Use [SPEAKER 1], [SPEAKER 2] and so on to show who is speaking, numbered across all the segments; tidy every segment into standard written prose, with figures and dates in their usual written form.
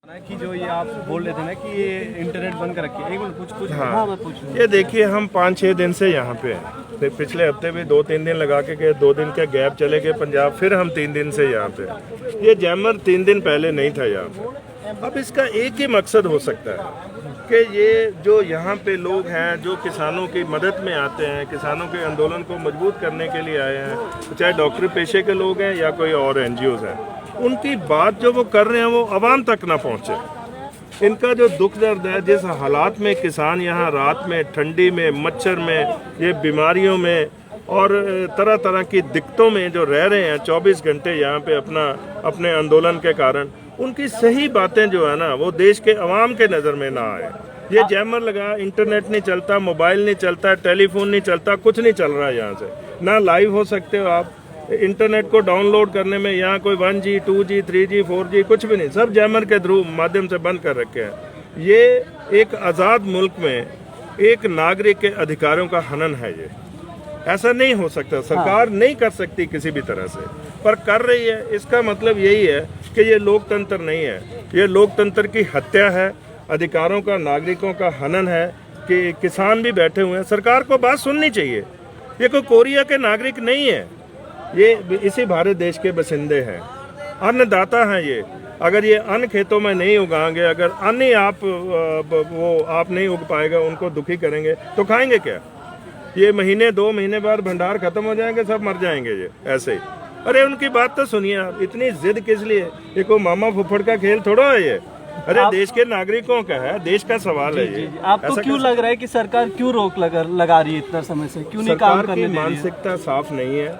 [SPEAKER 1] कि जो ये आप बोल रहे थे ना कि ये इंटरनेट बंद कर रखी है, एक मिनट कुछ
[SPEAKER 2] हाँ,
[SPEAKER 1] मैं पूछ लूँ।
[SPEAKER 2] ये देखिए हम 5-6 दिन से यहाँ पे हैं। फिर पिछले हफ्ते भी 2-3 दिन लगा के गए, 2 दिन के गैप चले गए पंजाब, फिर हम 3 दिन से यहाँ पे हैं। ये जैमर 3 दिन पहले नहीं था यहाँ पे। अब इसका एक ही मकसद हो सकता है कि ये जो यहाँ पे लोग हैं जो किसानों की मदद में आते हैं, किसानों के आंदोलन को मजबूत करने के लिए आए हैं, चाहे डॉक्टरी पेशे के लोग हैं या कोई और NGOs हैं, उनकी बात जो वो कर रहे हैं वो आवाम तक ना पहुँचे। इनका जो दुख दर्द है, जिस हालात में किसान यहाँ रात में ठंडी में मच्छर में ये बीमारियों में और तरह तरह की दिक्कतों में जो रह रहे हैं 24 घंटे यहाँ पे अपने आंदोलन के कारण, उनकी सही बातें जो है ना वो देश के अवाम के नज़र में ना आए। ये जैमर लगा, इंटरनेट नहीं चलता, मोबाइल नहीं चलता, टेलीफोन नहीं चलता, कुछ नहीं चल रहा है यहाँ से, ना लाइव हो सकते हो आप। इंटरनेट को डाउनलोड करने में यहाँ कोई 1G 2G 3G 4G कुछ भी नहीं, सब जैमर के थ्रू माध्यम से बंद कर रखे हैं। ये एक आज़ाद मुल्क में एक नागरिक के अधिकारों का हनन है। ये ऐसा नहीं हो सकता, सरकार नहीं कर सकती किसी भी तरह से, पर कर रही है। इसका मतलब यही है कि ये लोकतंत्र नहीं है, ये लोकतंत्र की हत्या है, अधिकारों का, नागरिकों का हनन है। कि किसान भी बैठे हुए हैं, सरकार को बात सुननी चाहिए। ये कोई कोरिया के नागरिक नहीं है, ये इसी भारत देश के बसिंदे हैं, अन्नदाता हैं ये। अगर ये अन्न खेतों में नहीं उगाएंगे, अगर अन्न ही आप नहीं उग पाएगा, उनको दुखी करेंगे तो खाएंगे क्या? ये महीने 2 महीने बाद भंडार खत्म हो जाएंगे, सब मर जाएंगे ये ऐसे ही। अरे उनकी बात तो सुनिए आप, इतनी जिद किस लिए? ये कोई मामा फुफड़ का खेल थोड़ा है ये। अरे देश के नागरिकों का है, देश का सवाल है ये।
[SPEAKER 1] आपको क्यों लग रहा है कि सरकार क्यों रोक लगा रही है इतना समय से, क्यों नहीं काम करने दे रही है?
[SPEAKER 2] मानसिकता साफ नहीं है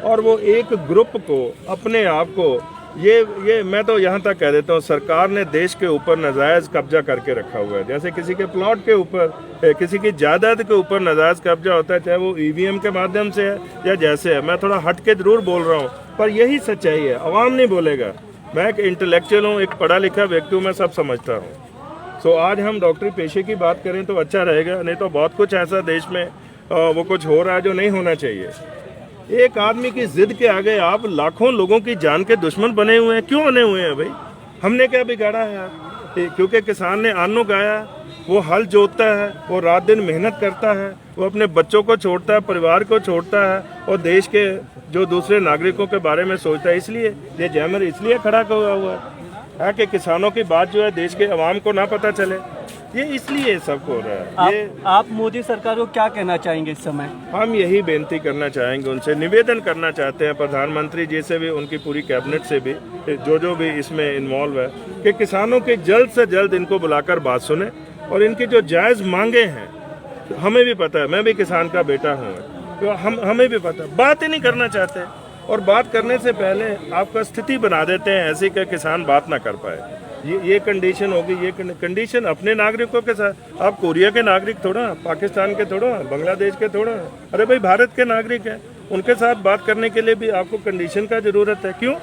[SPEAKER 2] और वो एक ग्रुप को अपने आप को ये मैं तो यहाँ तक कह देता हूँ, सरकार ने देश के ऊपर नाजायज कब्जा करके रखा हुआ है। जैसे किसी के प्लॉट के ऊपर, किसी की जायदाद के ऊपर नाजायज कब्जा होता है, चाहे वो EVM के माध्यम से है या जैसे है। मैं थोड़ा हट के जरूर बोल रहा हूँ, पर यही सच्चाई है। अवाम नहीं बोलेगा। मैं एक इंटेलेक्चुअल हूँ, एक पढ़ा लिखा व्यक्ति हूँ, मैं सब समझता हूँ। सो आज हम डॉक्टरी पेशे की बात करें तो अच्छा रहेगा, नहीं तो बहुत कुछ ऐसा देश में वो कुछ हो रहा है जो नहीं होना चाहिए। एक आदमी की जिद के आगे आप लाखों लोगों की जान के दुश्मन बने हुए हैं। क्यों बने हुए हैं भाई? हमने क्या बिगाड़ा है यार? क्योंकि किसान ने अन्न उगाया, वो हल जोतता है, वो रात दिन मेहनत करता है, वो अपने बच्चों को छोड़ता है, परिवार को छोड़ता है और देश के जो दूसरे नागरिकों के बारे में सोचता है। इसलिए ये जैमर इसलिए खड़ा हुआ है कि किसानों की बात जो है देश के अवाम को ना पता चले। ये इसलिए सब हो रहा है।
[SPEAKER 1] आप मोदी सरकार को क्या कहना चाहेंगे इस समय? हम
[SPEAKER 2] यही बेनती करना चाहेंगे, उनसे निवेदन करना चाहते हैं, प्रधानमंत्री जी से भी, उनकी पूरी कैबिनेट से भी, जो भी इसमें इन्वॉल्व है, कि किसानों के जल्द से जल्द इनको बुलाकर बात सुने और इनकी जो जायज़ मांगे हैं, हमें भी पता है, मैं भी किसान का बेटा हूँ, तो हमें भी पता, बात ही नहीं करना चाहते और बात करने से पहले आपका स्थिति बना देते हैं ऐसी कि किसान बात ना कर पाए। ये कंडीशन होगी, ये कंडीशन अपने नागरिकों के साथ। आप कोरिया के नागरिक थोड़ा, पाकिस्तान के थोड़ा, बांग्लादेश के थोड़ा, अरे भाई भारत के नागरिक हैं, उनके साथ बात करने के लिए भी आपको कंडीशन का जरूरत है। क्यों?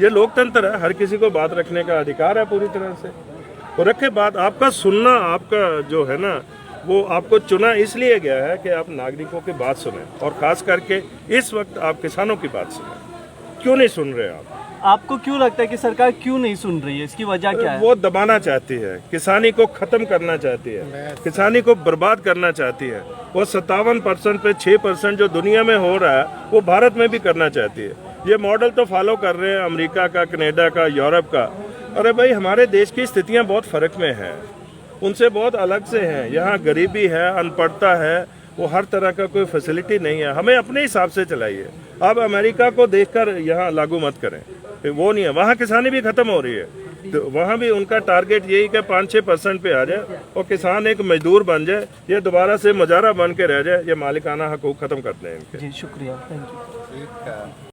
[SPEAKER 2] ये लोकतंत्र है, हर किसी को बात रखने का अधिकार है पूरी तरह से, और रखे बात। आपका सुनना, आपका जो है ना, वो आपको चुना इसलिए गया है कि आप नागरिकों की बात सुने और खास करके इस वक्त आप किसानों की बात सुने। क्यों नहीं सुन रहे आप?
[SPEAKER 1] आपको क्यों लगता है कि सरकार क्यों नहीं सुन रही है? इसकी वजह क्या है?
[SPEAKER 2] वो दबाना चाहती है, किसानी को खत्म करना चाहती है, किसानी को बर्बाद करना चाहती है। वो 57% पे 6% जो दुनिया में हो रहा है वो भारत में भी करना चाहती है। ये मॉडल तो फॉलो कर रहे हैं अमेरिका का, कनाडा का, यूरोप का। अरे भाई हमारे देश की स्थितियाँ बहुत फर्क में है, उनसे बहुत अलग से हैं। यहाँ गरीबी है, अनपढ़ता है, वो हर तरह का कोई फैसिलिटी नहीं है। हमें अपने हिसाब से चलाइए। आप अमेरिका को देखकर यहाँ लागू मत करें, वो नहीं है। वहाँ किसानी भी खत्म हो रही है, तो वहाँ भी उनका टारगेट यही कि 5-6% पे आ जाए और किसान एक मजदूर बन जाए, ये दोबारा से मुजारा बन के रह जाए, ये मालिकाना हकूक खत्म कर दें इनके।
[SPEAKER 1] जी शुक्रिया, थैंक यू।